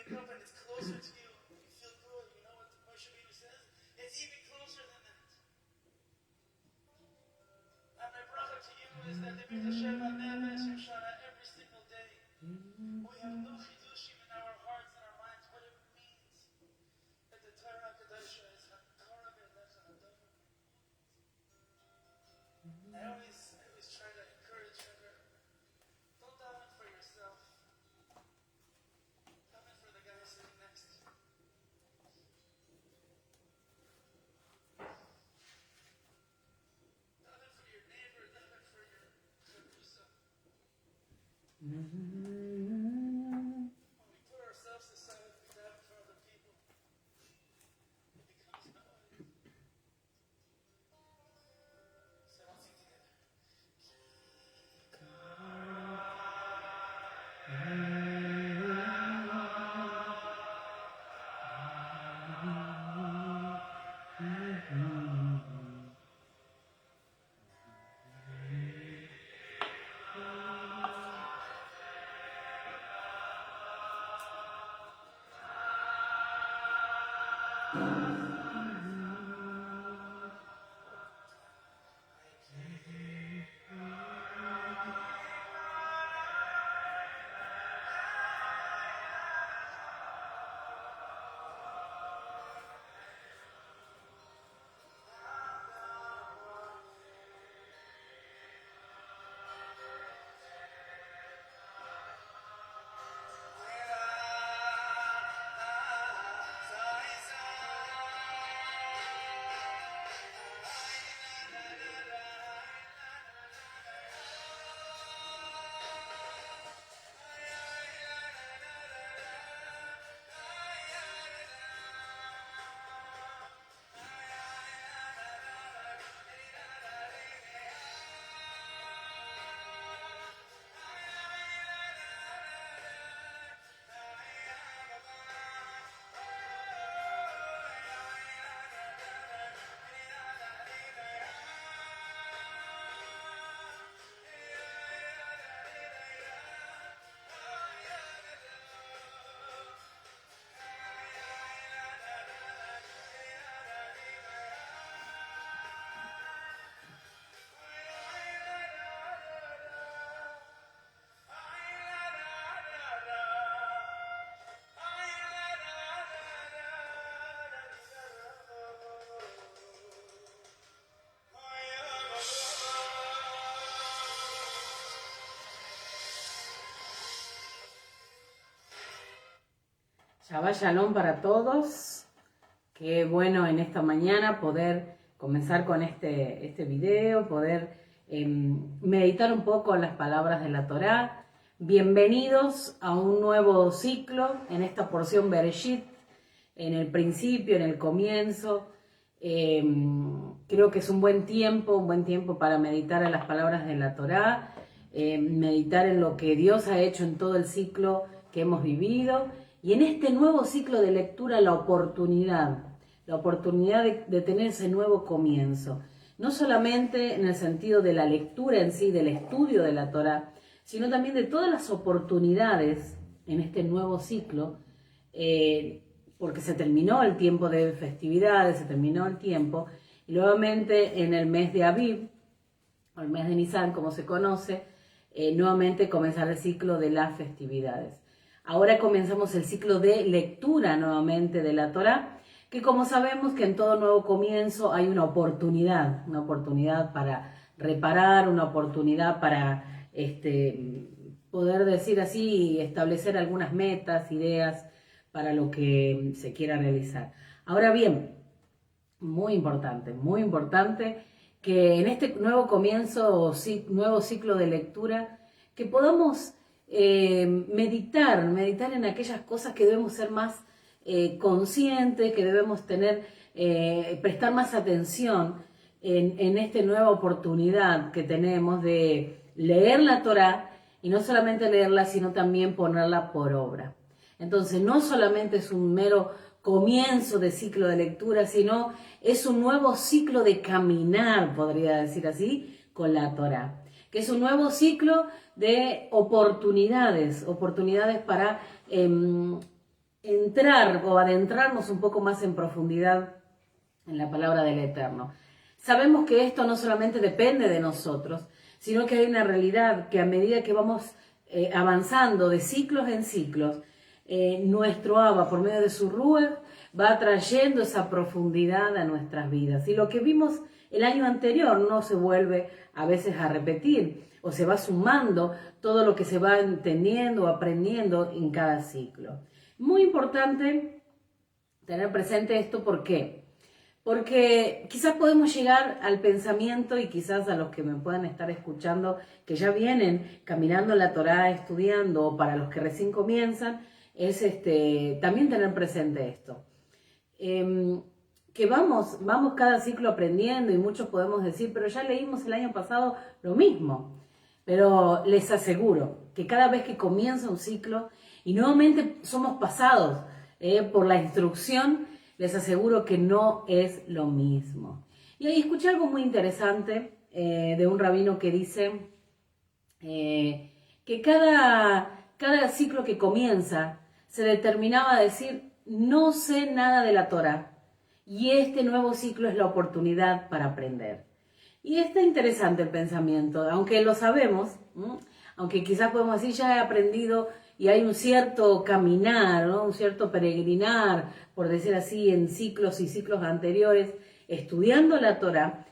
wake up and it's closer to you, you feel good. You know what the Moshe Rabbeinu says? It's even closer than that. And my bracha to you is that the Hashem HaNeves Yoshana every single day. We have no chidushim in our hearts and our minds what it means that the Torah Kadosha is Hakara B'Elecha Hadar. I always try to encourage her. Don't daven for yourself. Daven for the guy sitting next to you. Daven for your neighbor. Daven for your charusa. When we put ourselves aside, we daven for other people. It becomes noise. So let's sing together. Shabbat Shalom para todos. Qué bueno en esta mañana poder comenzar con este video, poder meditar un poco en las palabras de la Torá. Bienvenidos a un nuevo ciclo en esta porción Bereshit, en el principio, en el comienzo. Creo que es un buen tiempo para meditar en las palabras de la Torá, meditar en lo que Dios ha hecho en todo el ciclo que hemos vivido. Y en este nuevo ciclo de lectura, la oportunidad de tener ese nuevo comienzo. No solamente en el sentido de la lectura en sí, del estudio de la Torá, sino también de todas las oportunidades en este nuevo ciclo, porque se terminó el tiempo de festividades, se terminó el tiempo, y nuevamente en el mes de Aviv, o el mes de Nisan, como se conoce, nuevamente comenzar el ciclo de las festividades. Ahora comenzamos el ciclo de lectura nuevamente de la Torá, que como sabemos que en todo nuevo comienzo hay una oportunidad para reparar, una oportunidad para poder decir así, establecer algunas metas, ideas para lo que se quiera realizar. Ahora bien, muy importante que en este nuevo comienzo, nuevo ciclo de lectura, que podamos meditar en aquellas cosas que debemos ser más conscientes, que debemos prestar más atención en esta nueva oportunidad que tenemos de leer la Torá, y no solamente leerla, sino también ponerla por obra. Entonces, no solamente es un mero comienzo de ciclo de lectura, sino es un nuevo ciclo de caminar, podría decir así, con la Torá, que es un nuevo ciclo de oportunidades para entrar o adentrarnos un poco más en profundidad en la palabra del Eterno. Sabemos que esto no solamente depende de nosotros, sino que hay una realidad que a medida que vamos avanzando de ciclos en ciclos, nuestro Abba, por medio de su Ruach, va trayendo esa profundidad a nuestras vidas. Y lo que vimos el año anterior no se vuelve a veces a repetir, o se va sumando todo lo que se va entendiendo o aprendiendo en cada ciclo. Muy importante tener presente esto, ¿por qué? Porque quizás podemos llegar al pensamiento, y quizás a los que me puedan estar escuchando, que ya vienen caminando la Torá, estudiando, o para los que recién comienzan, es también tener presente esto. Que vamos cada ciclo aprendiendo, y muchos podemos decir, pero ya leímos el año pasado lo mismo. Pero les aseguro que cada vez que comienza un ciclo, y nuevamente somos pasados por la instrucción, les aseguro que no es lo mismo. Y ahí escuché algo muy interesante de un rabino que dice que cada ciclo que comienza se determinaba a decir, no sé nada de la Torá, y este nuevo ciclo es la oportunidad para aprender. Y está interesante el pensamiento, aunque lo sabemos, aunque quizás podemos decir, ya he aprendido, y hay un cierto caminar, ¿no? Un cierto peregrinar, por decir así, en ciclos y ciclos anteriores, estudiando la Torá,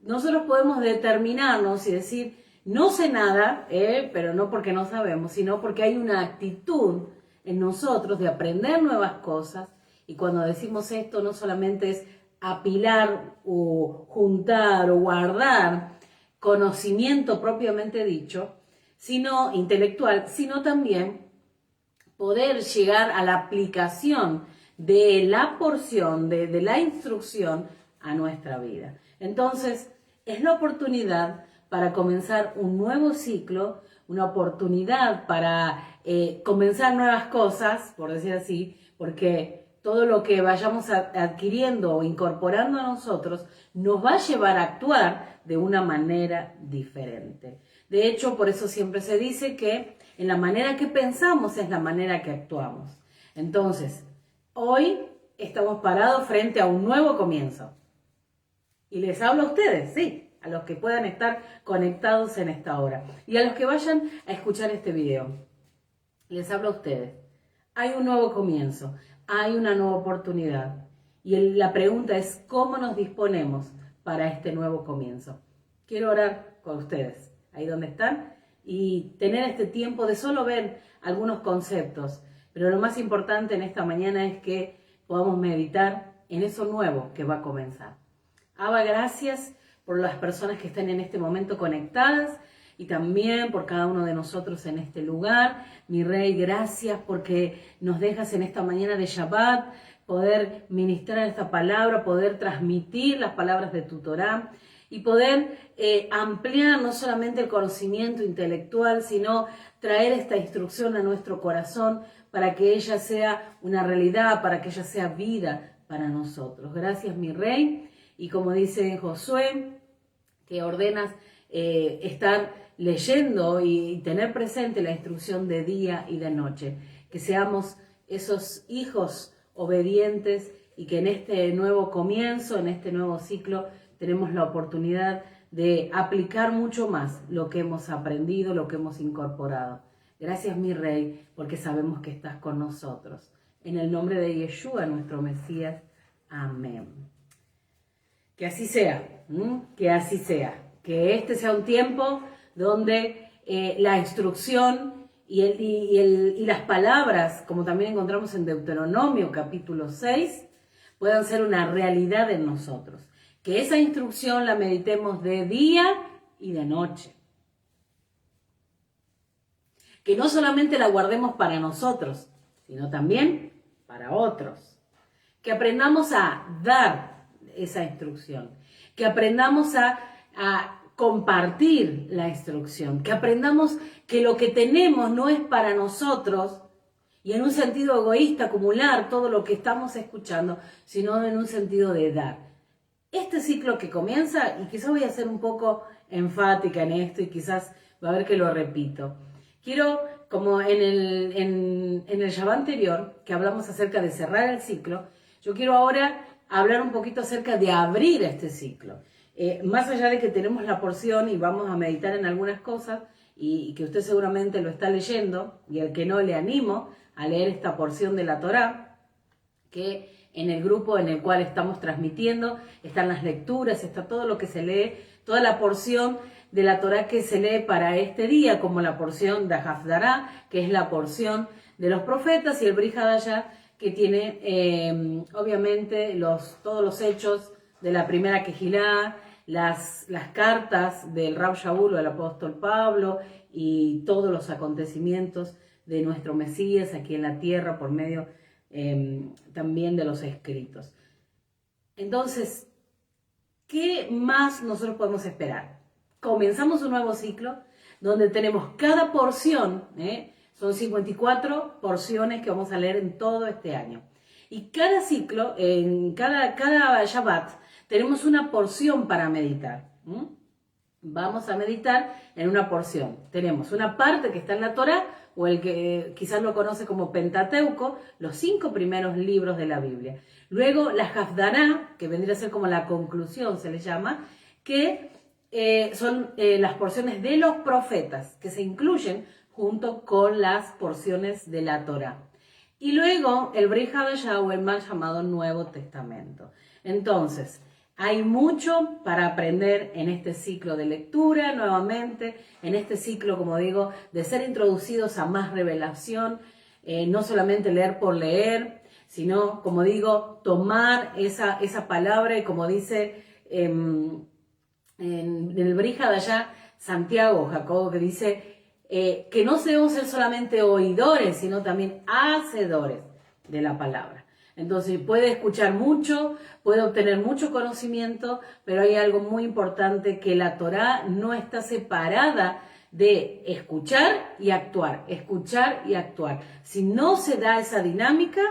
nosotros podemos determinarnos y decir, no sé nada, pero no porque no sabemos, sino porque hay una actitud en nosotros de aprender nuevas cosas. Y cuando decimos esto, no solamente es apilar o juntar o guardar conocimiento propiamente dicho, sino intelectual, sino también poder llegar a la aplicación de la porción, de la instrucción a nuestra vida. Entonces, es la oportunidad para comenzar un nuevo ciclo, una oportunidad para comenzar nuevas cosas, por decir así, porque todo lo que vayamos adquiriendo o incorporando a nosotros nos va a llevar a actuar de una manera diferente. De hecho, por eso siempre se dice que en la manera que pensamos es la manera que actuamos. Entonces, hoy estamos parados frente a un nuevo comienzo. Y les hablo a ustedes, sí, a los que puedan estar conectados en esta hora. Y a los que vayan a escuchar este video. Les hablo a ustedes. Hay un nuevo comienzo, hay una nueva oportunidad. Y la pregunta es, ¿cómo nos disponemos para este nuevo comienzo? Quiero orar con ustedes, ahí donde están, y tener este tiempo de solo ver algunos conceptos. Pero lo más importante en esta mañana es que podamos meditar en eso nuevo que va a comenzar. Abba, gracias por las personas que estén en este momento conectadas y también por cada uno de nosotros en este lugar. Mi Rey, gracias porque nos dejas en esta mañana de Shabbat poder ministrar esta palabra, poder transmitir las palabras de tu Torá y poder ampliar no solamente el conocimiento intelectual, sino traer esta instrucción a nuestro corazón para que ella sea una realidad, para que ella sea vida para nosotros. Gracias, mi Rey. Y como dice Josué, que ordenas estar leyendo y tener presente la instrucción de día y de noche. Que seamos esos hijos obedientes y que en este nuevo comienzo, en este nuevo ciclo, tenemos la oportunidad de aplicar mucho más lo que hemos aprendido, lo que hemos incorporado. Gracias, mi Rey, porque sabemos que estás con nosotros. En el nombre de Yeshua, nuestro Mesías. Amén. Que así sea, que así sea. Que este sea un tiempo donde la instrucción y las palabras, como también encontramos en Deuteronomio capítulo 6, puedan ser una realidad en nosotros. Que esa instrucción la meditemos de día y de noche. Que no solamente la guardemos para nosotros, sino también para otros. Que aprendamos a dar esa instrucción. Que aprendamos a compartir la instrucción. Que aprendamos que lo que tenemos no es para nosotros y en un sentido egoísta acumular todo lo que estamos escuchando, sino en un sentido de dar. Este ciclo que comienza, y quizás voy a ser un poco enfática en esto y quizás va a ver que lo repito, quiero como en el Shabbat anterior, que hablamos acerca de cerrar el ciclo, yo quiero ahora hablar un poquito acerca de abrir este ciclo. Más allá de que tenemos la porción y vamos a meditar en algunas cosas, y que usted seguramente lo está leyendo, y el que no, le animo a leer esta porción de la Torá, que en el grupo en el cual estamos transmitiendo están las lecturas, está todo lo que se lee, toda la porción de la Torá que se lee para este día, como la porción de Hafdará, que es la porción de los profetas, y el Brit Hadashah, que tiene obviamente todos los hechos de la primera Kehilá, las cartas del Rab Shaul o el apóstol Pablo, y todos los acontecimientos de nuestro Mesías aquí en la tierra por medio también de los escritos. Entonces, ¿qué más nosotros podemos esperar? Comenzamos un nuevo ciclo donde tenemos cada porción, son 54 porciones que vamos a leer en todo este año. Y cada ciclo, en cada Shabbat, tenemos una porción para meditar. Vamos a meditar en una porción. Tenemos una parte que está en la Torá, o el que quizás lo conoce como Pentateuco, los 5 primeros libros de la Biblia. Luego la Hafdará, que vendría a ser como la conclusión, se le llama, que son las porciones de los profetas, que se incluyen junto con las porciones de la Torá. Y luego el Brit Hadashah, o el mal llamado Nuevo Testamento. Entonces, hay mucho para aprender en este ciclo de lectura, nuevamente, en este ciclo, como digo, de ser introducidos a más revelación, no solamente leer por leer, sino, como digo, tomar esa palabra, y como dice en el Brit Hadashah, Santiago, Jacobo, que dice que no debemos ser solamente oidores, sino también hacedores de la palabra. Entonces puede escuchar mucho, puede obtener mucho conocimiento, pero hay algo muy importante, que la Torá no está separada de escuchar y actuar, escuchar y actuar. Si no se da esa dinámica,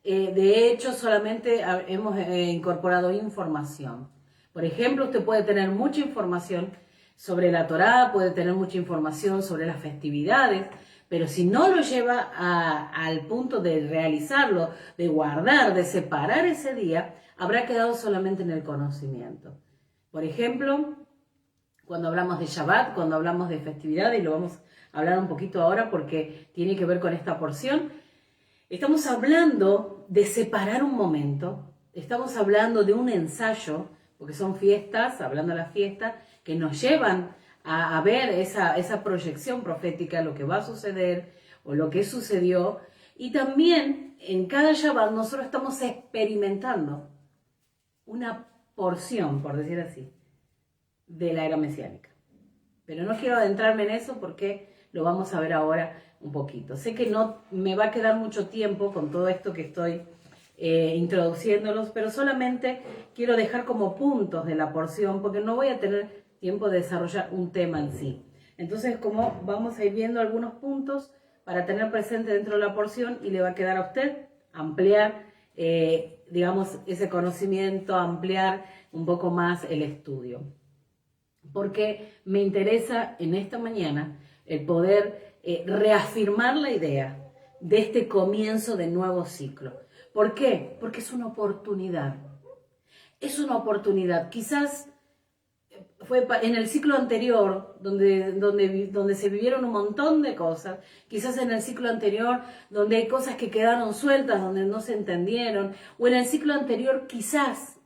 de hecho solamente hemos incorporado información. Por ejemplo, usted puede tener mucha información sobre la Torá, puede tener mucha información sobre las festividades, pero si no lo lleva al punto de realizarlo, de guardar, de separar ese día, habrá quedado solamente en el conocimiento. Por ejemplo, cuando hablamos de Shabbat, cuando hablamos de festividades, y lo vamos a hablar un poquito ahora porque tiene que ver con esta porción, estamos hablando de separar un momento, estamos hablando de un ensayo, porque son fiestas, hablando de las fiestas, que nos llevan a ver esa proyección profética, lo que va a suceder o lo que sucedió. Y también en cada Shabbat nosotros estamos experimentando una porción, por decir así, de la era mesiánica. Pero no quiero adentrarme en eso porque lo vamos a ver ahora un poquito. Sé que no me va a quedar mucho tiempo con todo esto que estoy introduciéndolos, pero solamente quiero dejar como puntos de la porción, porque no voy a tener tiempo de desarrollar un tema en sí. Entonces, como vamos a ir viendo algunos puntos para tener presente dentro de la porción, y le va a quedar a usted ampliar, digamos, ese conocimiento, ampliar un poco más el estudio. Porque me interesa en esta mañana el poder reafirmar la idea de este comienzo de nuevo ciclo. ¿Por qué? Porque es una oportunidad. Es una oportunidad. Quizás fue en el ciclo anterior donde se vivieron un montón de cosas, quizás en el ciclo anterior donde hay cosas que quedaron sueltas, donde no se entendieron, o en el ciclo anterior quizás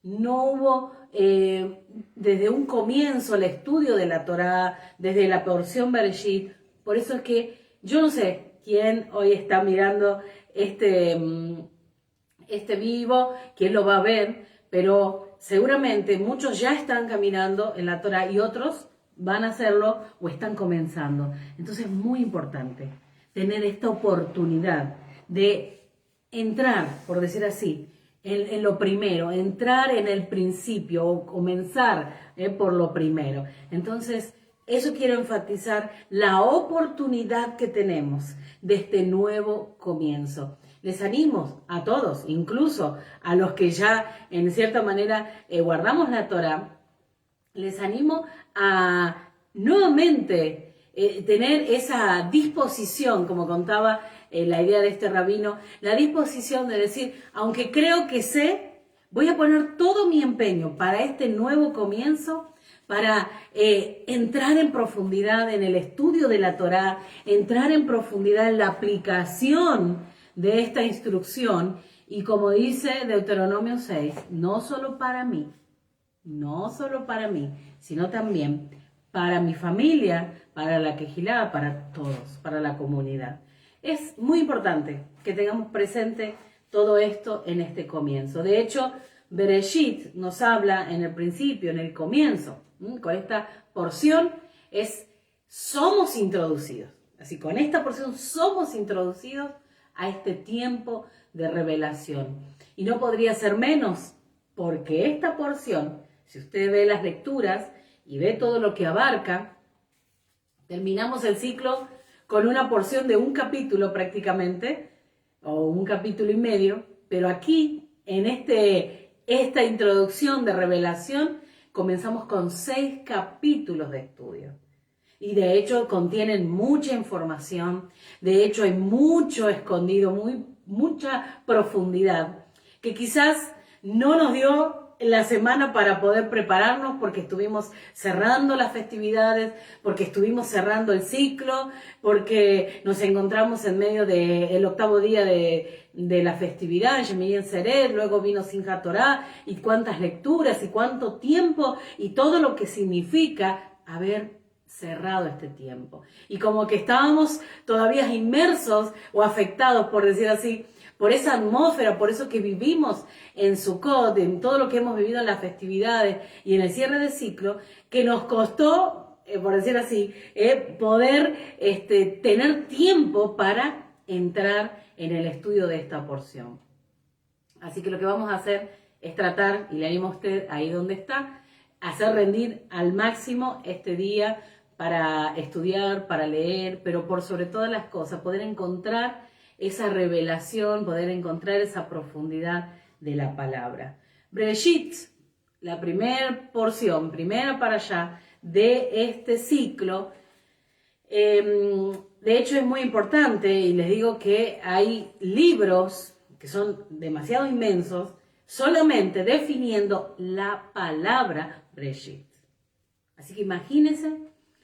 no hubo desde un comienzo el estudio de la Torá, desde la porción Bereshit. Por eso es que yo no sé quién hoy está mirando este vivo, quién lo va a ver, pero seguramente muchos ya están caminando en la Torá y otros van a hacerlo o están comenzando. Entonces es muy importante tener esta oportunidad de entrar, por decir así, en lo primero, entrar en el principio o comenzar por lo primero. Entonces, eso quiero enfatizar, la oportunidad que tenemos de este nuevo comienzo. Les animo a todos, incluso a los que ya en cierta manera guardamos la Torá, les animo a nuevamente tener esa disposición, como contaba la idea de este rabino, la disposición de decir, aunque creo que sé, voy a poner todo mi empeño para este nuevo comienzo, para entrar en profundidad en el estudio de la Torá, entrar en profundidad en la aplicación de esta instrucción, y como dice Deuteronomio 6, no solo para mí, sino también para mi familia, para la Quejilá, para todos, para la comunidad. Es muy importante que tengamos presente todo esto en este comienzo. De hecho, Bereshit nos habla en el principio, en el comienzo, con esta porción, somos introducidos. Así, con esta porción somos introducidos a este tiempo de revelación. Y no podría ser menos, porque esta porción, si usted ve las lecturas y ve todo lo que abarca, terminamos el ciclo con una porción de un capítulo prácticamente, o un capítulo y medio, pero aquí, en esta introducción de revelación, comenzamos con 6 capítulos de estudio. Y de hecho contienen mucha información, de hecho hay mucho escondido, mucha profundidad, que quizás no nos dio la semana para poder prepararnos porque estuvimos cerrando las festividades, porque estuvimos cerrando el ciclo, porque nos encontramos en medio del 8º día de la festividad, en Shemini Atzeret, luego vino Simchat Torah, y cuántas lecturas y cuánto tiempo y todo lo que significa haber cerrado este tiempo. Y como que estábamos todavía inmersos o afectados, por decir así, por esa atmósfera, por eso que vivimos en Sukkot, en todo lo que hemos vivido en las festividades y en el cierre de ciclo, que nos costó, por decir así, poder tener tiempo para entrar en el estudio de esta porción. Así que lo que vamos a hacer es tratar, y le animo a usted ahí donde está, hacer rendir al máximo este día para estudiar, para leer, pero por sobre todas las cosas, poder encontrar esa revelación, poder encontrar esa profundidad de la palabra. Bereshit, la primera porción, primera para allá de este ciclo, de hecho es muy importante, y les digo que hay libros que son demasiado inmensos, solamente definiendo la palabra Bereshit. Así que imagínense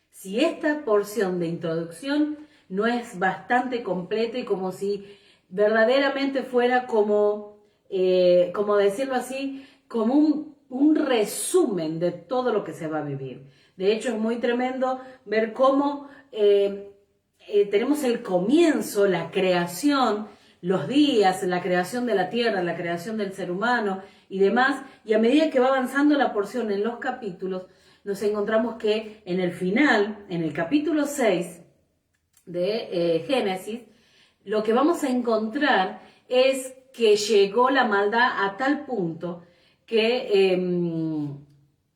si esta porción de introducción no es bastante completa y como si verdaderamente fuera como decirlo así, como un resumen de todo lo que se va a vivir. De hecho, es muy tremendo ver cómo tenemos el comienzo, la creación, los días, la creación de la tierra, la creación del ser humano y demás, y a medida que va avanzando la porción en los capítulos, nos encontramos que en el final, en el capítulo 6 de Génesis, lo que vamos a encontrar es que llegó la maldad a tal punto que,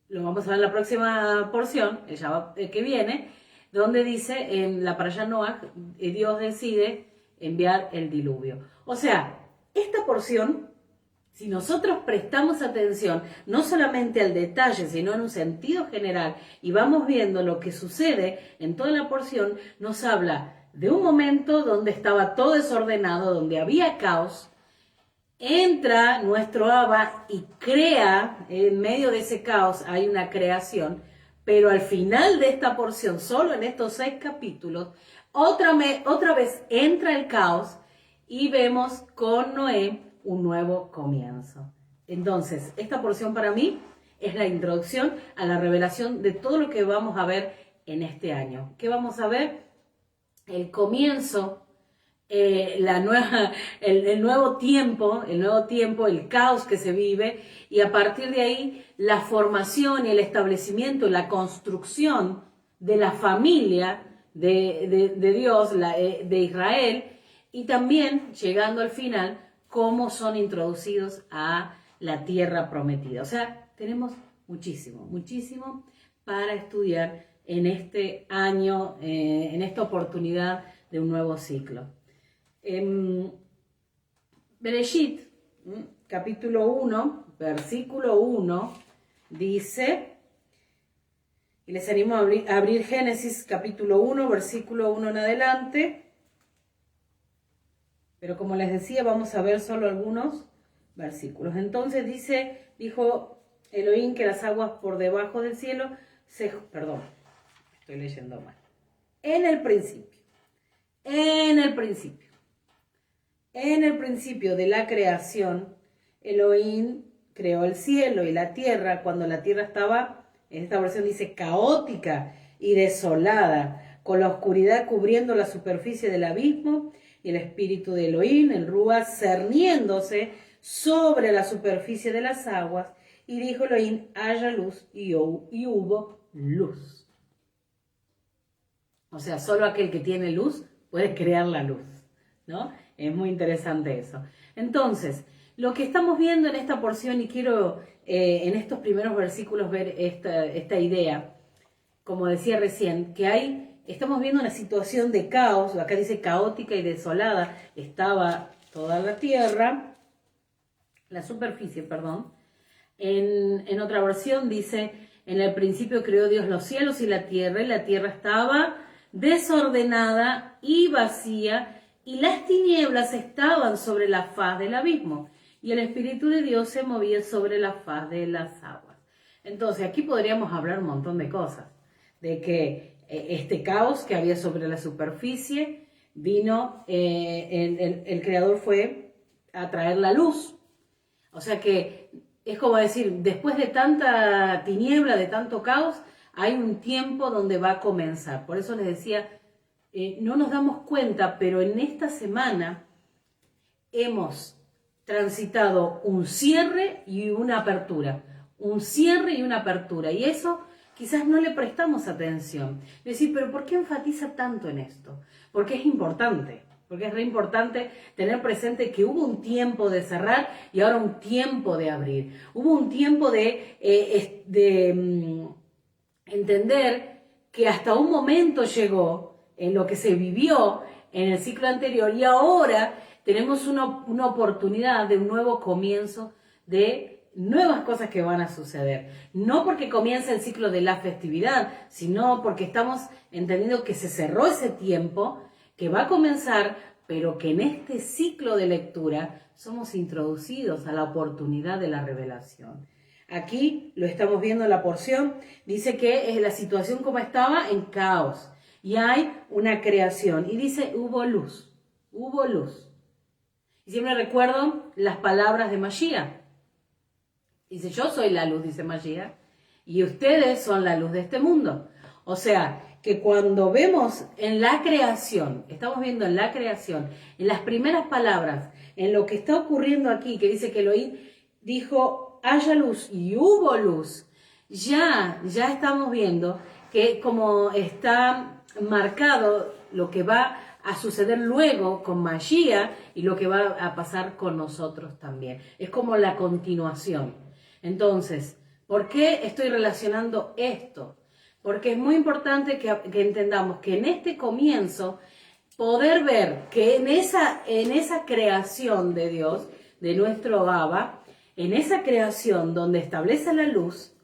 lo vamos a ver en la próxima porción, el Shabbat que viene, donde dice en la Parashá Noach, Dios decide enviar el diluvio. O sea, esta porción, si nosotros prestamos atención no solamente al detalle, sino en un sentido general, y vamos viendo lo que sucede en toda la porción, nos habla de un momento donde estaba todo desordenado, donde había caos, entra nuestro Abba y crea, en medio de ese caos hay una creación, pero al final de esta porción, solo en estos 6 capítulos, otra vez entra el caos y vemos con Noé un nuevo comienzo. Entonces, esta porción para mí es la introducción a la revelación de todo lo que vamos a ver en este año. ¿Qué vamos a ver? El comienzo, el nuevo tiempo, el caos que se vive, y a partir de ahí la formación y el establecimiento, la construcción de la familia de Dios, de Israel, y también llegando al final, cómo son introducidos a la tierra prometida. O sea, tenemos muchísimo para estudiar en este año, en esta oportunidad de un nuevo ciclo. Bereshit, capítulo 1, versículo 1, dice: Y les animo a abrir Génesis capítulo 1, versículo 1 en adelante. Pero como les decía, vamos a ver solo algunos versículos. Entonces dijo Elohim que las aguas por debajo del cielo perdón, estoy leyendo mal. En el principio de la creación, Elohim creó el cielo y la tierra cuando la tierra estaba, en esta versión dice, caótica y desolada, con la oscuridad cubriendo la superficie del abismo y el espíritu de Elohim, el Rúa, cerniéndose sobre la superficie de las aguas, y dijo Elohim, haya luz, y hubo luz. O sea, solo aquel que tiene luz puede crear la luz, ¿no? Es muy interesante eso. Entonces, lo que estamos viendo en esta porción, y quiero en estos primeros versículos ver esta idea, como decía recién, que estamos viendo una situación de caos, acá dice caótica y desolada, estaba toda la tierra, la superficie, perdón. En otra versión dice, en el principio creó Dios los cielos y la tierra estaba desordenada y vacía, y las tinieblas estaban sobre la faz del abismo, y el Espíritu de Dios se movía sobre la faz de las aguas. Entonces, aquí podríamos hablar un montón de cosas, de que este caos que había sobre la superficie vino, el Creador fue a traer la luz. O sea que es como decir, después de tanta tiniebla, de tanto caos, hay un tiempo donde va a comenzar. Por eso les decía, no nos damos cuenta, pero en esta semana hemos transitado un cierre y una apertura. Un cierre y una apertura. Y eso quizás no le prestamos atención. Es decir, pero ¿por qué enfatiza tanto en esto? Porque es importante. Porque es re importante tener presente que hubo un tiempo de cerrar y ahora un tiempo de abrir. Hubo un tiempo de entender que hasta un momento llegó en lo que se vivió en el ciclo anterior y ahora tenemos una oportunidad de un nuevo comienzo, de nuevas cosas que van a suceder. No porque comienza el ciclo de la festividad, sino porque estamos entendiendo que se cerró ese tiempo, que va a comenzar, pero que en este ciclo de lectura somos introducidos a la oportunidad de la revelación. Aquí lo estamos viendo en la porción, dice que es la situación como estaba en caos y hay una creación y dice hubo luz, hubo luz. Y siempre recuerdo las palabras de Mashiach. Dice, yo soy la luz, dice Mashiach, y ustedes son la luz de este mundo. O sea, que cuando vemos en la creación, estamos viendo en la creación, en las primeras palabras, en lo que está ocurriendo aquí, que dice que Elohim dijo, haya luz y hubo luz, ya estamos viendo que como está marcado lo que va a suceder luego con Mashiach y lo que va a pasar con nosotros también. Es como la continuación. Entonces, ¿por qué estoy relacionando esto? Porque es muy importante que entendamos que en este comienzo, poder ver que en esa creación de Dios, de nuestro Abba, en esa creación donde establece la luz,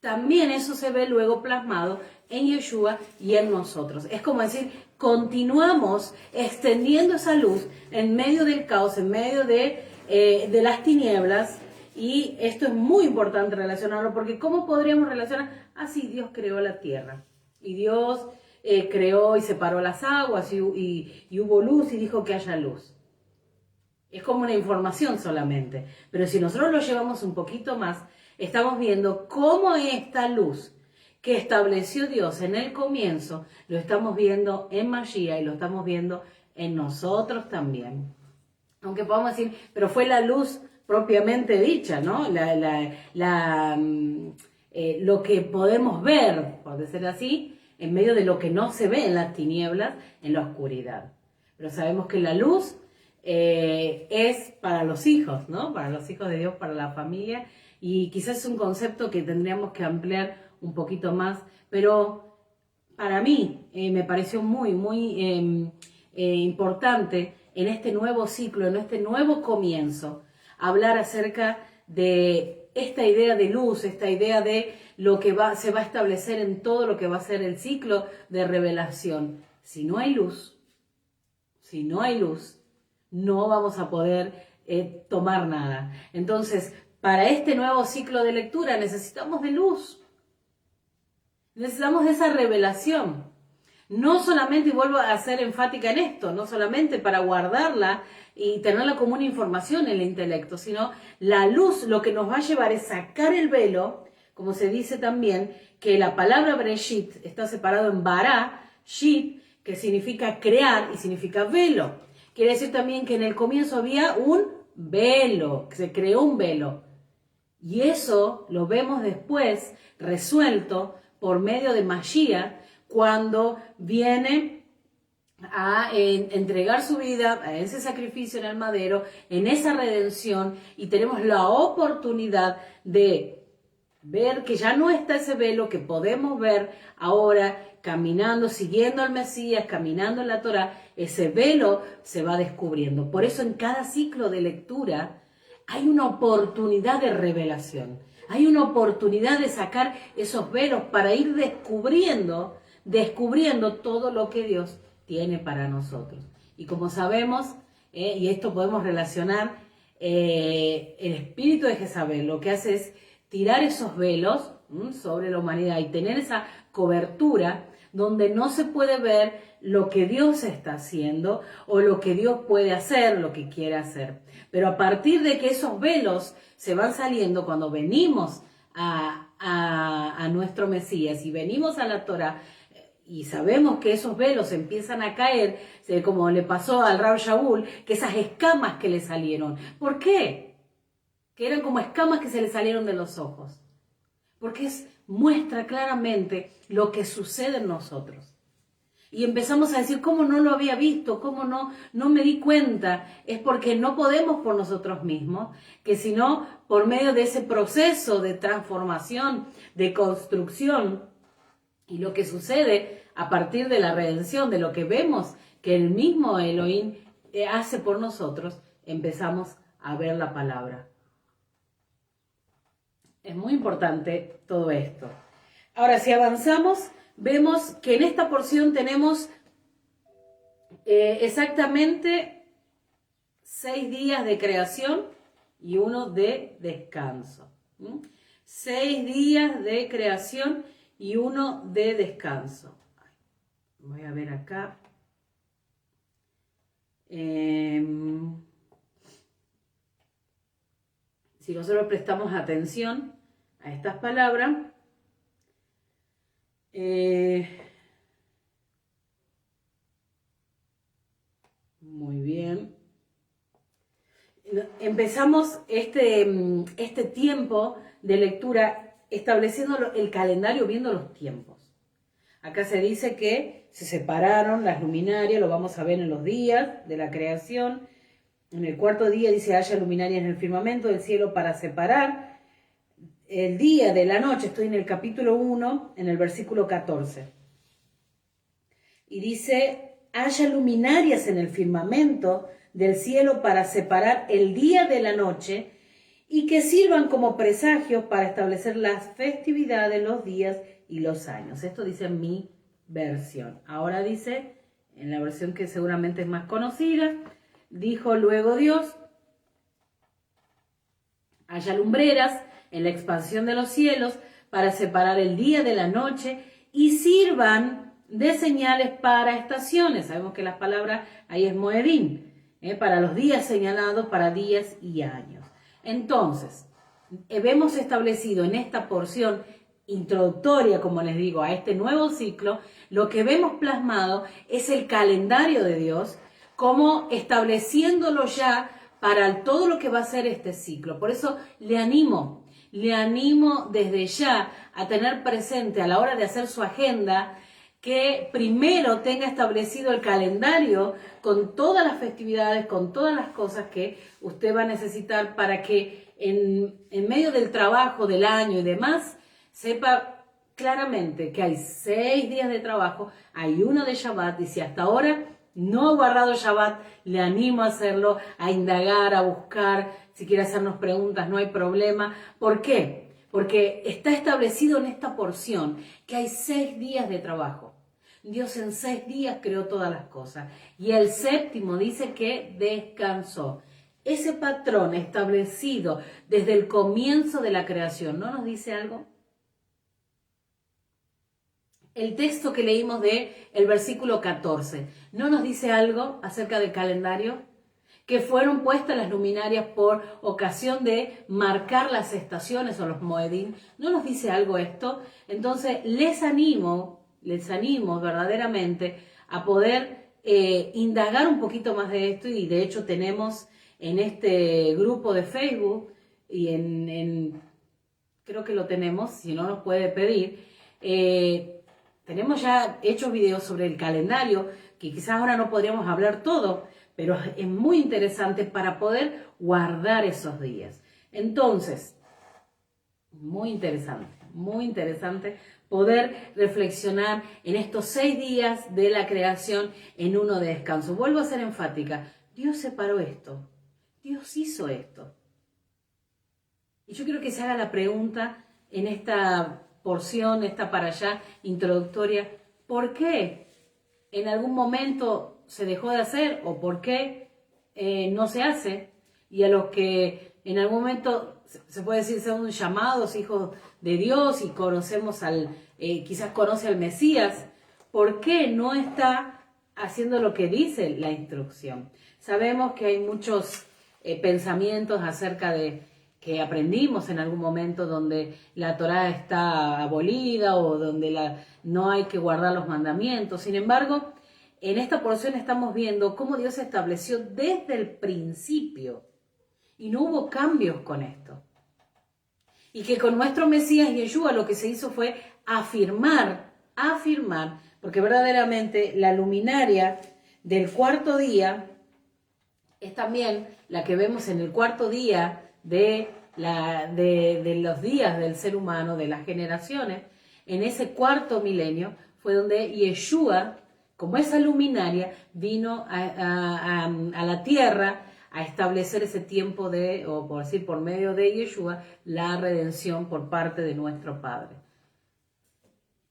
también eso se ve luego plasmado en Yeshua y en nosotros. Es como decir, continuamos extendiendo esa luz en medio del caos, en medio de las tinieblas. Y esto es muy importante relacionarlo, porque ¿cómo podríamos relacionar? Así Dios creó la tierra. Y Dios creó y separó las aguas y hubo luz y dijo que haya luz. Es como una información solamente. Pero si nosotros lo llevamos un poquito más, estamos viendo cómo esta luz que estableció Dios en el comienzo, lo estamos viendo en Mashiach y lo estamos viendo en nosotros también. Aunque podamos decir, pero fue la luz propiamente dicha, ¿no? Lo que podemos ver, por decirlo así, en medio de lo que no se ve en las tinieblas, en la oscuridad. Pero sabemos que la luz es para los hijos, ¿no? Para los hijos de Dios, para la familia, y quizás es un concepto que tendríamos que ampliar un poquito más, pero para mí me pareció muy importante en este nuevo ciclo, en este nuevo comienzo, hablar acerca de esta idea de luz, esta idea de se va a establecer en todo lo que va a ser el ciclo de revelación. Si no hay luz, no vamos a poder tomar nada. Entonces, para este nuevo ciclo de lectura necesitamos de luz. Necesitamos de esa revelación. No solamente, y vuelvo a ser enfática en esto, no solamente para guardarla y tenerla como una información en el intelecto, sino la luz lo que nos va a llevar es sacar el velo, como se dice también, que la palabra Bereshit está separado en bara, shit, que significa crear y significa velo. Quiere decir también que en el comienzo había un velo, que se creó un velo. Y eso lo vemos después resuelto por medio de Mashiach, cuando viene a entregar su vida a ese sacrificio en el madero, en esa redención, y tenemos la oportunidad de ver que ya no está ese velo, que podemos ver ahora caminando, siguiendo al Mesías, caminando en la Torá, ese velo se va descubriendo. Por eso en cada ciclo de lectura hay una oportunidad de revelación, hay una oportunidad de sacar esos velos para ir descubriendo todo lo que Dios tiene para nosotros. Y como sabemos, y esto podemos relacionar, el espíritu de Jezabel lo que hace es tirar esos velos sobre la humanidad y tener esa cobertura donde no se puede ver lo que Dios está haciendo o lo que Dios puede hacer, lo que quiere hacer. Pero a partir de que esos velos se van saliendo, cuando venimos a nuestro Mesías y venimos a la Torá, y sabemos que esos velos empiezan a caer, como le pasó al Rab Shaul, que esas escamas que le salieron. ¿Por qué? Que eran como escamas que se le salieron de los ojos. Porque muestra claramente lo que sucede en nosotros. Y empezamos a decir, ¿cómo no lo había visto? ¿Cómo no me di cuenta? Es porque no podemos por nosotros mismos, que sino por medio de ese proceso de transformación, de construcción. Y lo que sucede a partir de la redención, de lo que vemos que el mismo Elohim hace por nosotros, empezamos a ver la palabra. Es muy importante todo esto. Ahora, si avanzamos, vemos que en esta porción tenemos exactamente 6 días de creación y 1 de descanso. 6 días de creación y 1 de descanso. Voy a ver acá. Si nosotros prestamos atención a estas palabras, muy bien. Empezamos este tiempo de lectura estableciendo el calendario, viendo los tiempos. Acá se dice que se separaron las luminarias, lo vamos a ver en los días de la creación. En el 4º día dice, haya luminarias en el firmamento del cielo para separar el día de la noche. Estoy en el capítulo 1, en el versículo 14. Y dice, haya luminarias en el firmamento del cielo para separar el día de la noche y que sirvan como presagios para establecer las festividades, los días y los años. Esto dice en mi versión. Ahora dice, en la versión que seguramente es más conocida, dijo luego Dios, haya lumbreras en la expansión de los cielos para separar el día de la noche y sirvan de señales para estaciones. Sabemos que la palabra ahí es moedín, para los días señalados, para días y años. Entonces, hemos establecido en esta porción introductoria, como les digo, a este nuevo ciclo, lo que vemos plasmado es el calendario de Dios, como estableciéndolo ya para todo lo que va a ser este ciclo. Por eso le animo desde ya a tener presente a la hora de hacer su agenda, que primero tenga establecido el calendario con todas las festividades, con todas las cosas que usted va a necesitar para que en medio del trabajo del año y demás, sepa claramente que hay 6 días de trabajo, hay 1 de Shabbat, y si hasta ahora no ha guardado Shabbat, le animo a hacerlo, a indagar, a buscar, si quiere hacernos preguntas, no hay problema. ¿Por qué? porque está establecido en esta porción que hay 6 días de trabajo. Dios en 6 días creó todas las cosas y el séptimo dice que descansó. Ese patrón establecido desde el comienzo de la creación, ¿no nos dice algo? El texto que leímos el versículo 14, ¿no nos dice algo acerca del calendario? Que fueron puestas las luminarias por ocasión de marcar las estaciones o los moedín. ¿No nos dice algo esto? Entonces les animo verdaderamente a poder indagar un poquito más de esto, y de hecho tenemos en este grupo de Facebook y creo que lo tenemos, si no nos puede pedir, tenemos ya hechos videos sobre el calendario, que quizás ahora no podríamos hablar todo, pero es muy interesante para poder guardar esos días. Entonces, muy interesante poder reflexionar en estos 6 días de la creación en uno de descanso. Vuelvo a ser enfática, Dios separó esto, Dios hizo esto. Y yo quiero que se haga la pregunta en esta porción, esta para allá introductoria, ¿por qué en algún momento se dejó de hacer o por qué no se hace? Y a los que en algún momento se puede decir son llamados hijos de Dios y conocemos quizás conoce al Mesías, ¿por qué no está haciendo lo que dice la instrucción? Sabemos que hay muchos pensamientos acerca de que aprendimos en algún momento donde la Torá está abolida o donde no hay que guardar los mandamientos. Sin embargo, en esta porción estamos viendo cómo Dios estableció desde el principio y no hubo cambios con esto. Y que con nuestro Mesías Yeshua lo que se hizo fue afirmar, porque verdaderamente la luminaria del cuarto día es también la que vemos en el cuarto día de los días del ser humano, de las generaciones. En ese cuarto milenio fue donde Yeshua, como esa luminaria, vino a la tierra a establecer ese tiempo o por decir, por medio de Yeshua, la redención por parte de nuestro Padre.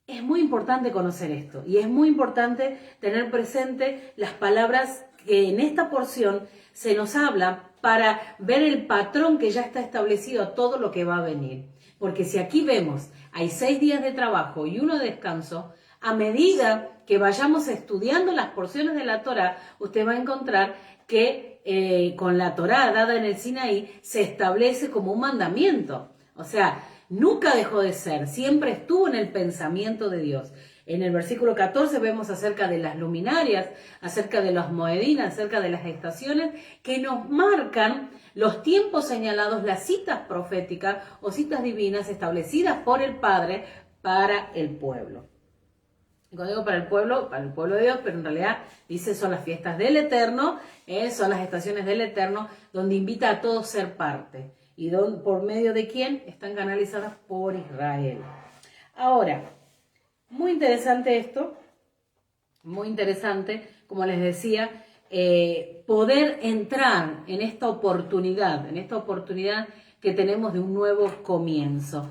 Es muy importante conocer esto y es muy importante tener presente las palabras que en esta porción se nos habla para ver el patrón que ya está establecido a todo lo que va a venir. Porque si aquí vemos, hay 6 días de trabajo y 1 de descanso, a medida que vayamos estudiando las porciones de la Torá, usted va a encontrar que con la Torá dada en el Sinaí se establece como un mandamiento. O sea, nunca dejó de ser, siempre estuvo en el pensamiento de Dios. En el versículo 14 vemos acerca de las luminarias, acerca de los moedín, acerca de las estaciones que nos marcan los tiempos señalados, las citas proféticas o citas divinas establecidas por el Padre para el pueblo. Y cuando digo para el pueblo de Dios, pero en realidad dice son las fiestas del Eterno, son las estaciones del Eterno, donde invita a todos a ser parte. ¿Y por medio de quién? Están canalizadas por Israel. Ahora, muy interesante esto, muy interesante, como les decía, poder entrar en esta oportunidad que tenemos de un nuevo comienzo.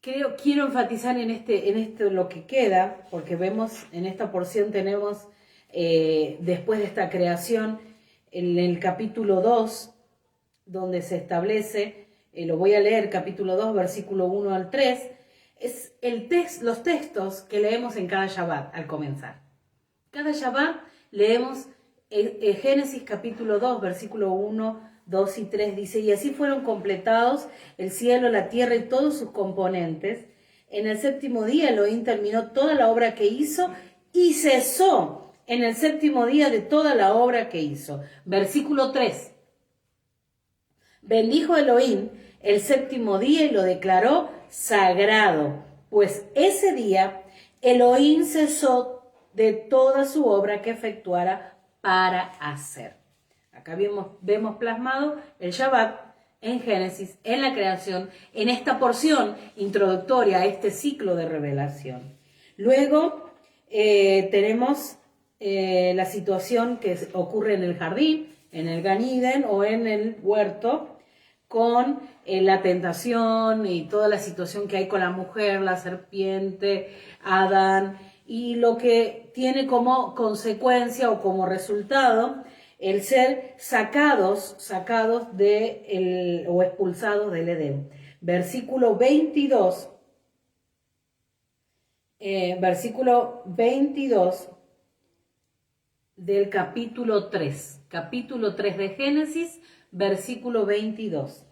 Quiero enfatizar en esto lo que queda, porque vemos en esta porción tenemos, después de esta creación, en el capítulo 2, donde se establece, lo voy a leer, capítulo 2, versículo 1 al 3, es los textos que leemos en cada Shabbat al comenzar. Cada Shabbat leemos Génesis capítulo 2, versículo 1, 2 y 3, dice, y así fueron completados el cielo, la tierra y todos sus componentes. En el séptimo día Elohim terminó toda la obra que hizo y cesó en el séptimo día de toda la obra que hizo. Versículo 3. Bendijo Elohim el séptimo día y lo declaró sagrado, pues ese día Elohim cesó de toda su obra que efectuara para hacer. Acá vemos plasmado el Shabbat en Génesis, en la creación, en esta porción introductoria a este ciclo de revelación. Luego tenemos la situación que ocurre en el jardín, en el Gan Eden o en el huerto, con la tentación y toda la situación que hay con la mujer, la serpiente, Adán, y lo que tiene como consecuencia o como resultado el ser sacados o expulsados del Edén. Versículo 22 del capítulo 3 de Génesis, versículo 22.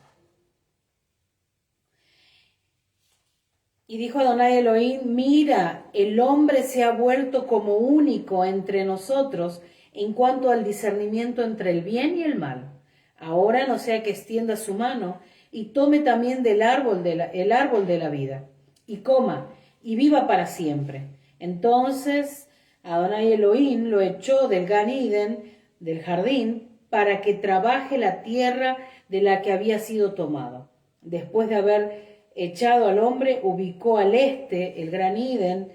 Y dijo Adonai Elohim, mira, el hombre se ha vuelto como único entre nosotros en cuanto al discernimiento entre el bien y el mal. Ahora no sea que extienda su mano y tome también del el árbol de la vida, y coma, y viva para siempre. Entonces Adonai Elohim lo echó del Gan Eden, del jardín, para que trabaje la tierra de la que había sido tomado. Después de haber echado al hombre, ubicó al este, el Gran Eden,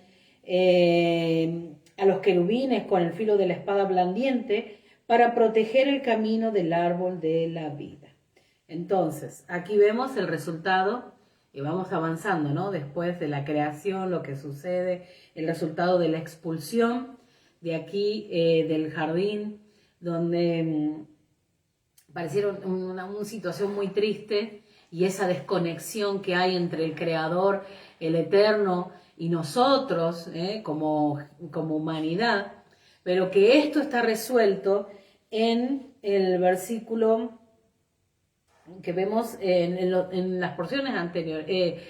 a los querubines con el filo de la espada blandiente, para proteger el camino del árbol de la vida. Entonces, aquí vemos el resultado, y vamos avanzando, ¿no? Después de la creación, lo que sucede, el resultado de la expulsión de aquí, del jardín, donde parecieron una situación muy triste, y esa desconexión que hay entre el Creador, el Eterno, y nosotros, como humanidad, pero que esto está resuelto en el versículo que vemos en las porciones anteriores,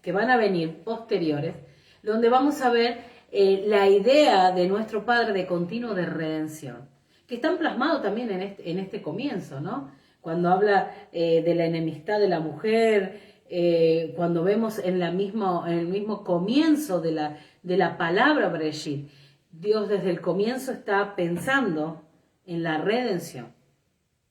que van a venir posteriores, donde vamos a ver la idea de nuestro Padre de continuo de redención, que están plasmados también en este comienzo, ¿no? Cuando habla de la enemistad de la mujer, cuando vemos en el mismo comienzo de la palabra Bereshit, Dios desde el comienzo está pensando en la redención,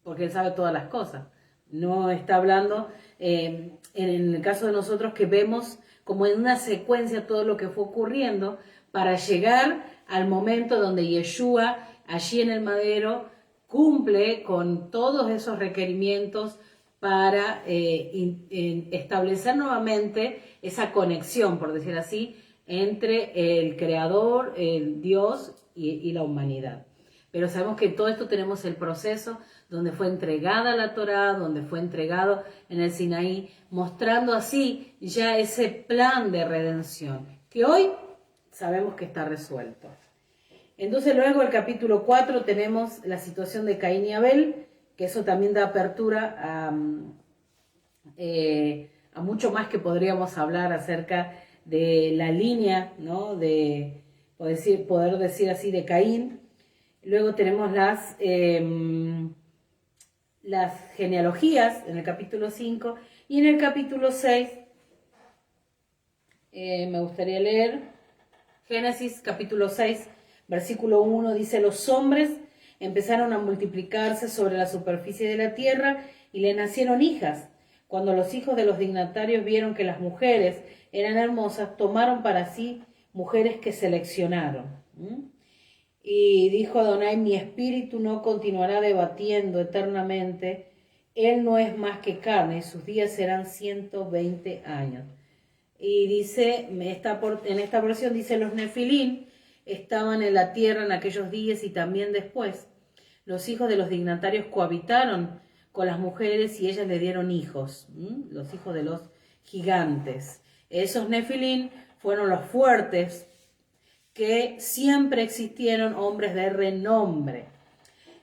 porque Él sabe todas las cosas. No está hablando, en el caso de nosotros, que vemos como en una secuencia todo lo que fue ocurriendo para llegar al momento donde Yeshua, allí en el madero, cumple con todos esos requerimientos para establecer nuevamente esa conexión, por decir así, entre el Creador, el Dios y la humanidad. Pero sabemos que todo esto tenemos el proceso donde fue entregada la Torá, donde fue entregado en el Sinaí, mostrando así ya ese plan de redención, que hoy sabemos que está resuelto. Entonces luego el capítulo 4 tenemos la situación de Caín y Abel, que eso también da apertura a mucho más que podríamos hablar acerca de la línea, ¿no? De poder decir así, de Caín. Luego tenemos las genealogías en el capítulo 5, y en el capítulo 6 me gustaría leer Génesis capítulo 6, versículo 1, dice: los hombres empezaron a multiplicarse sobre la superficie de la tierra y le nacieron hijas. Cuando los hijos de los dignatarios vieron que las mujeres eran hermosas, tomaron para sí mujeres que seleccionaron. Y dijo Adonai: mi espíritu no continuará debatiendo eternamente, él no es más que carne, y sus días serán 120 años. Y dice, en esta versión dice: los nefilín estaban en la tierra en aquellos días y también después. Los hijos de los dignatarios cohabitaron con las mujeres y ellas le dieron hijos, los hijos de los gigantes. Esos nefilín fueron los fuertes, que siempre existieron, hombres de renombre.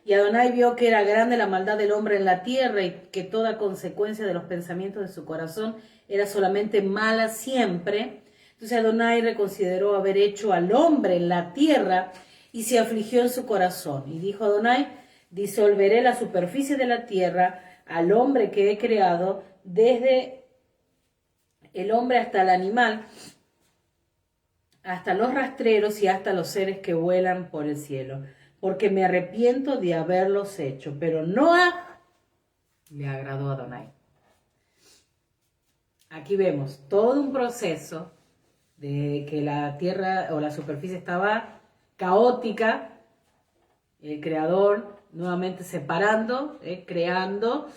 Y Adonai vio que era grande la maldad del hombre en la tierra y que toda consecuencia de los pensamientos de su corazón era solamente mala siempre. Entonces Adonai reconsideró haber hecho al hombre en la tierra y se afligió en su corazón. Y dijo Adonai: disolveré la superficie de la tierra al hombre que he creado, desde el hombre hasta el animal, hasta los rastreros y hasta los seres que vuelan por el cielo, porque me arrepiento de haberlos hecho. Pero Noah le agradó a Adonai. Aquí vemos todo un proceso de que la tierra o la superficie estaba caótica, el Creador nuevamente separando, creando,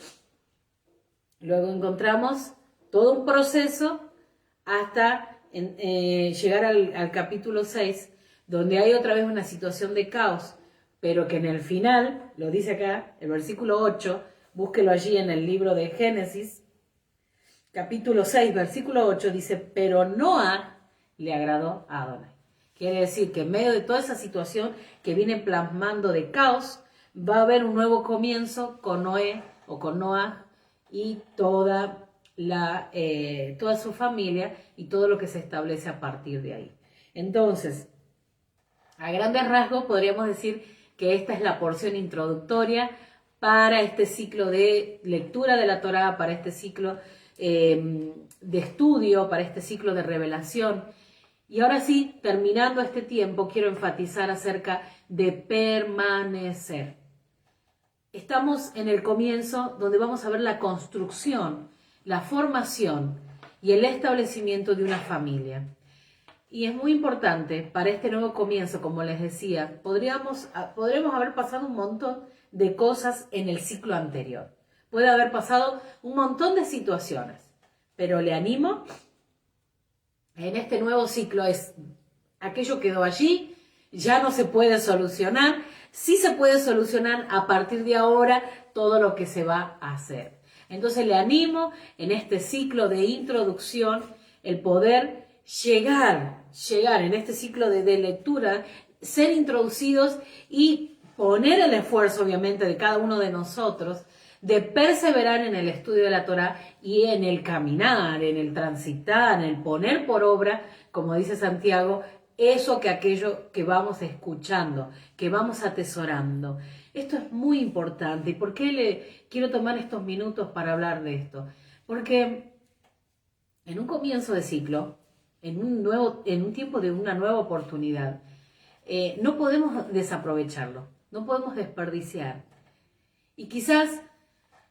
Luego encontramos todo un proceso hasta llegar al capítulo 6, donde hay otra vez una situación de caos, pero que en el final, lo dice acá, el versículo 8, búsquelo allí en el libro de Génesis, capítulo 6, versículo 8, dice, pero Noa le agradó a Adonai. Quiere decir que en medio de toda esa situación que viene plasmando de caos, va a haber un nuevo comienzo con Noé o con Noah y toda su familia y todo lo que se establece a partir de ahí. Entonces, a grandes rasgos podríamos decir que esta es la porción introductoria para este ciclo de lectura de la Torá, para este ciclo de estudio, para este ciclo de revelación. Y ahora sí, terminando este tiempo, quiero enfatizar acerca de permanecer. Estamos en el comienzo donde vamos a ver la construcción, la formación y el establecimiento de una familia. Y es muy importante para este nuevo comienzo, como les decía, podremos haber pasado un montón de cosas en el ciclo anterior. Puede haber pasado un montón de situaciones, pero le animo, en este nuevo ciclo aquello quedó allí, ya no se puede solucionar, sí se puede solucionar a partir de ahora todo lo que se va a hacer. Entonces le animo en este ciclo de introducción el poder llegar en este ciclo de lectura, ser introducidos y poner el esfuerzo obviamente de cada uno de nosotros de perseverar en el estudio de la Torá y en el caminar, en el transitar, en el poner por obra, como dice Santiago, aquello que vamos escuchando, que vamos atesorando. Esto es muy importante. ¿Y por qué quiero tomar estos minutos para hablar de esto? Porque en un comienzo de ciclo, en un tiempo de una nueva oportunidad, no podemos desaprovecharlo, no podemos desperdiciar. Y quizás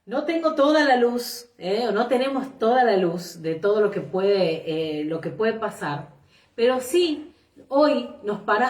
no tengo toda la luz, o no tenemos toda la luz de todo lo que puede pasar, pero sí, hoy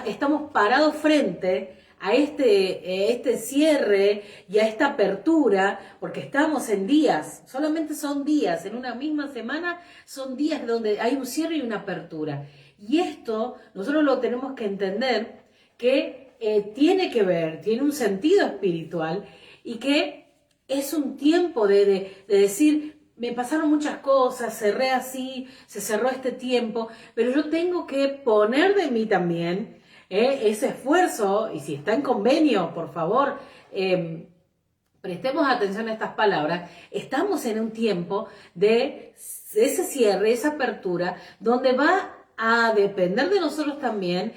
estamos parados frente a este cierre y a esta apertura, porque estamos en días, solamente son días, en una misma semana son días donde hay un cierre y una apertura. Y esto nosotros lo tenemos que entender que tiene un sentido espiritual y que es un tiempo de decir, me pasaron muchas cosas, cerré así, se cerró este tiempo, pero yo tengo que poner de mí también ese esfuerzo, y si está en convenio, por favor, prestemos atención a estas palabras. Estamos en un tiempo de ese cierre, esa apertura, donde va a depender de nosotros también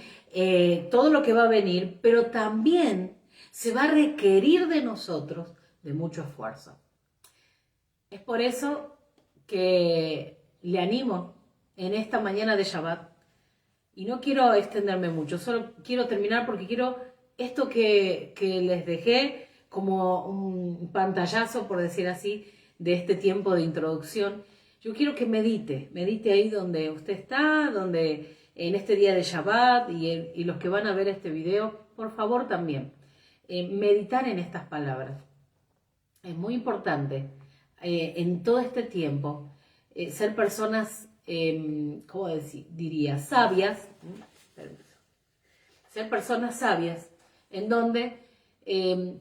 todo lo que va a venir, pero también se va a requerir de nosotros de mucho esfuerzo. Es por eso que le animo en esta mañana de Shabbat, y no quiero extenderme mucho, solo quiero terminar porque quiero esto que les dejé como un pantallazo, por decir así, de este tiempo de introducción. Yo quiero que medite ahí donde usted está, donde en este día de Shabbat, y los que van a ver este video, por favor también, meditar en estas palabras. Es muy importante en todo este tiempo ser personas, ¿cómo diría? Sabias, ser personas sabias, en donde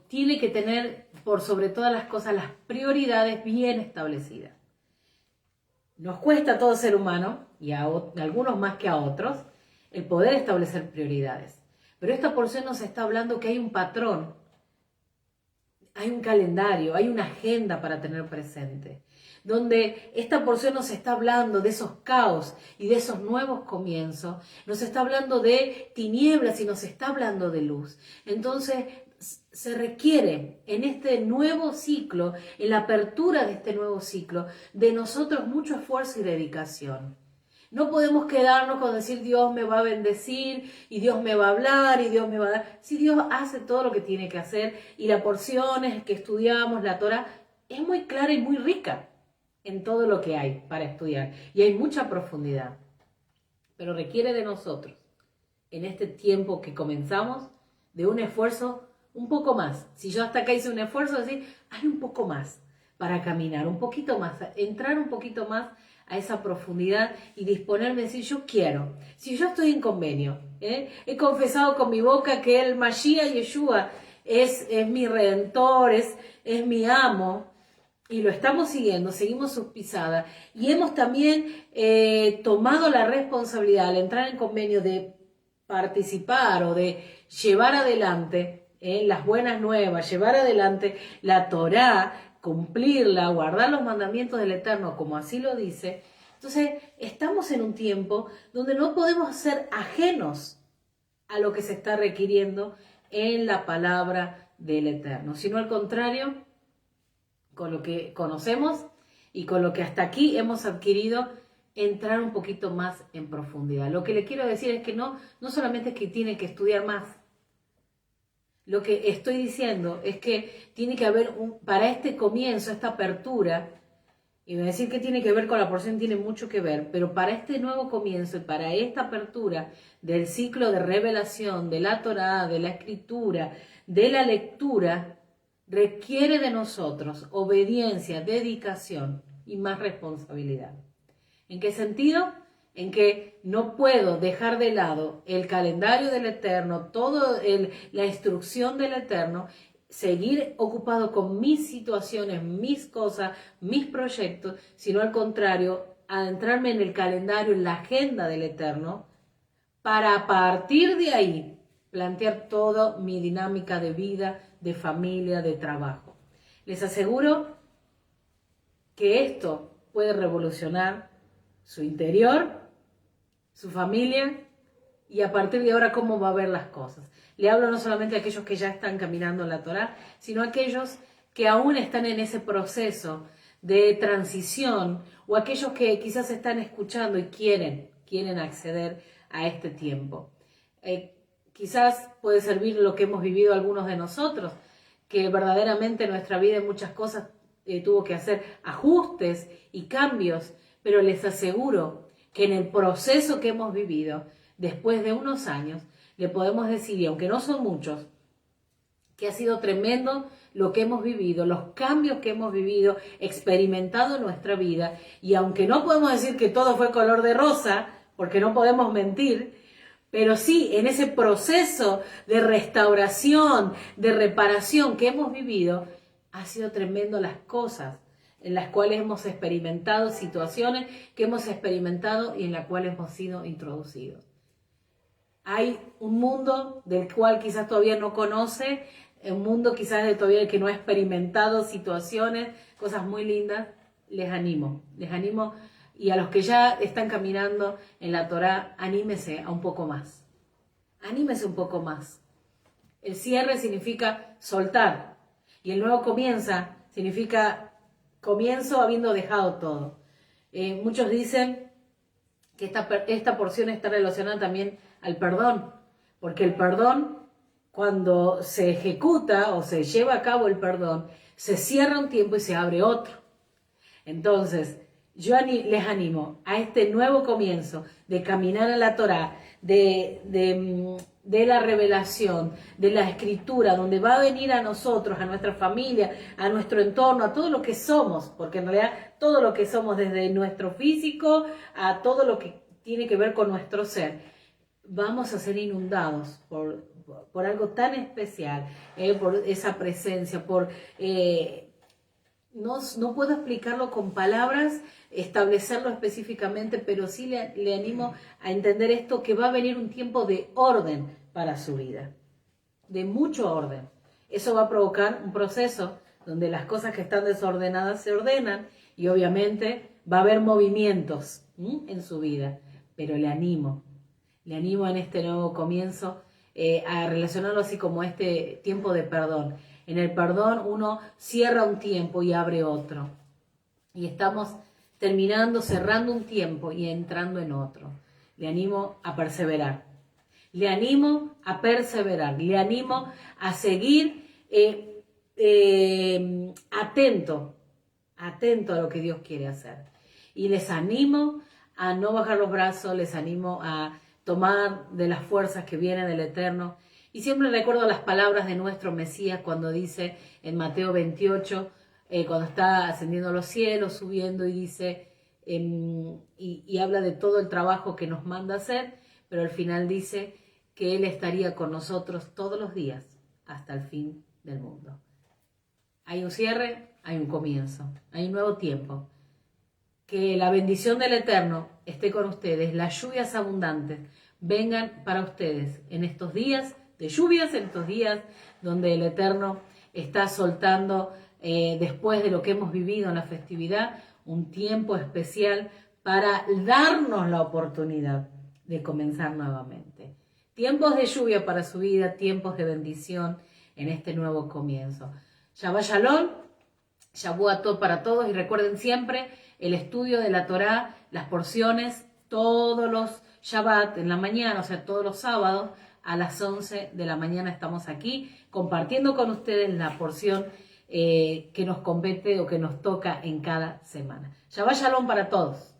tiene que tener por sobre todas las cosas las prioridades bien establecidas. Nos cuesta a todo ser humano, y a algunos más que a otros, el poder establecer prioridades. Pero esta porción nos está hablando que hay un patrón, hay un calendario, hay una agenda para tener presente, donde esta porción nos está hablando de esos caos y de esos nuevos comienzos, nos está hablando de tinieblas y nos está hablando de luz. Entonces se requiere en este nuevo ciclo, en la apertura de este nuevo ciclo, de nosotros mucho esfuerzo y dedicación. No podemos quedarnos con decir Dios me va a bendecir y Dios me va a hablar y Dios me va a dar. Si Dios hace todo lo que tiene que hacer, y la porción que estudiamos, la Torah, es muy clara y muy rica en todo lo que hay para estudiar. Y hay mucha profundidad. Pero requiere de nosotros, en este tiempo que comenzamos, de un esfuerzo un poco más. Si yo hasta acá hice un esfuerzo, decir, hay un poco más. para caminar un poquito más, entrar un poquito más a esa profundidad y disponerme a decir, yo quiero, si yo estoy en convenio, he confesado con mi boca que el Mashiach Yeshua es mi redentor, es mi amo, y lo estamos siguiendo, seguimos sus pisadas, y hemos también tomado la responsabilidad al entrar en convenio de participar o de llevar adelante las buenas nuevas, llevar adelante la Torá, cumplirla, guardar los mandamientos del Eterno, como así lo dice. Entonces, estamos en un tiempo donde no podemos ser ajenos a lo que se está requiriendo en la palabra del Eterno, sino al contrario, con lo que conocemos y con lo que hasta aquí hemos adquirido, entrar un poquito más en profundidad. Lo que le quiero decir es que no solamente es que tiene que estudiar más. Lo que estoy diciendo es que tiene que haber, para este comienzo, esta apertura, y voy a decir que tiene que ver con la porción, tiene mucho que ver, pero para este nuevo comienzo y para esta apertura del ciclo de revelación, de la Torá, de la escritura, de la lectura, requiere de nosotros obediencia, dedicación y más responsabilidad. ¿En qué sentido? En que no puedo dejar de lado el calendario del Eterno, toda la instrucción del Eterno, seguir ocupado con mis situaciones, mis cosas, mis proyectos, sino al contrario, adentrarme en el calendario, en la agenda del Eterno, para a partir de ahí plantear toda mi dinámica de vida, de familia, de trabajo. Les aseguro que esto puede revolucionar su interior, su familia y a partir de ahora cómo va a ver las cosas. Le hablo no solamente a aquellos que ya están caminando en la Torá, sino a aquellos que aún están en ese proceso de transición o aquellos que quizás están escuchando y quieren acceder a este tiempo. Quizás puede servir lo que hemos vivido algunos de nosotros, que verdaderamente nuestra vida en muchas cosas tuvo que hacer ajustes y cambios, pero les aseguro que en el proceso que hemos vivido, después de unos años, le podemos decir, y aunque no son muchos, que ha sido tremendo lo que hemos vivido, los cambios que hemos vivido, experimentado en nuestra vida, y aunque no podemos decir que todo fue color de rosa, porque no podemos mentir, pero sí, en ese proceso de restauración, de reparación que hemos vivido, ha sido tremendo las cosas en las cuales hemos experimentado, situaciones que hemos experimentado y en las cuales hemos sido introducidos. Hay un mundo del cual quizás todavía no conoce, un mundo quizás de todavía que no ha experimentado situaciones, cosas muy lindas. Les animo. Y a los que ya están caminando en la Torá, anímese a un poco más. Anímese un poco más. El cierre significa soltar. Y el nuevo comienza significa comienzo habiendo dejado todo. Muchos dicen que esta porción está relacionada también al perdón. Porque el perdón, cuando se ejecuta o se lleva a cabo el perdón, se cierra un tiempo y se abre otro. Entonces, yo les animo a este nuevo comienzo de caminar en la Torá, de la revelación, de la escritura, donde va a venir a nosotros, a nuestra familia, a nuestro entorno, a todo lo que somos, porque en realidad todo lo que somos, desde nuestro físico a todo lo que tiene que ver con nuestro ser, vamos a ser inundados por algo tan especial, por esa presencia, no puedo explicarlo con palabras, establecerlo específicamente, pero sí le animo a entender esto, que va a venir un tiempo de orden para su vida, de mucho orden. Eso va a provocar un proceso donde las cosas que están desordenadas se ordenan y obviamente va a haber movimientos en su vida, pero le animo en este nuevo comienzo a relacionarlo así como este tiempo de perdón. En el perdón uno cierra un tiempo y abre otro. Y estamos terminando, cerrando un tiempo y entrando en otro. Le animo a perseverar. Le animo a perseverar. Le animo a seguir atento a lo que Dios quiere hacer. Y les animo a no bajar los brazos, les animo a tomar de las fuerzas que vienen del Eterno. Y siempre recuerdo las palabras de nuestro Mesías cuando dice en Mateo 28, cuando está ascendiendo a los cielos, subiendo y dice, y habla de todo el trabajo que nos manda hacer, pero al final dice que Él estaría con nosotros todos los días hasta el fin del mundo. Hay un cierre, hay un comienzo, hay un nuevo tiempo. Que la bendición del Eterno esté con ustedes, las lluvias abundantes vengan para ustedes en estos días de lluvias, en estos días donde el Eterno está soltando, después de lo que hemos vivido en la festividad, un tiempo especial para darnos la oportunidad de comenzar nuevamente. Tiempos de lluvia para su vida, tiempos de bendición en este nuevo comienzo. Shabbat Shalom, Shavuot Tov para todos, y recuerden siempre el estudio de la Torá, las porciones, todos los Shabbat en la mañana, o sea, todos los sábados a las 11 de la mañana estamos aquí compartiendo con ustedes la porción que nos compete o que nos toca en cada semana. Shabbat Shalom para todos.